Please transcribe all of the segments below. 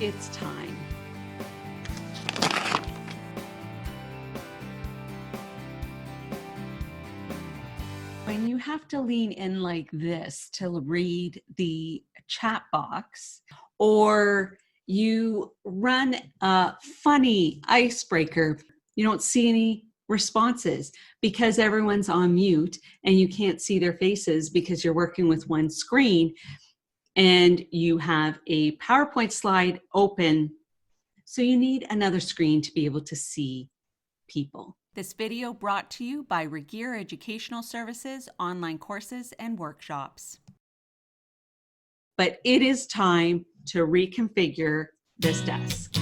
It's time. When you have to lean in like this to read the chat box, or you run a funny icebreaker, you don't see any responses because everyone's on mute and you can't see their faces because you're working with one screen and you have a PowerPoint slide open. So you need another screen to be able to see people. This video brought to you by Regier Educational Services, online courses and workshops. But it is time to reconfigure this desk.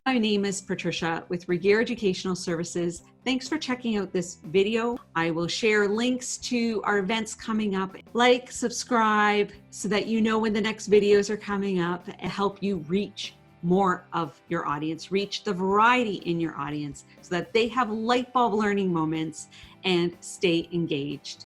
My name is Patricia with Regier Educational Services. Thanks for checking out this video. I will share links to our events coming up. Like, subscribe so that you know when the next videos are coming up and help you reach more of your audience, reach the variety in your audience so that they have light bulb learning moments and stay engaged.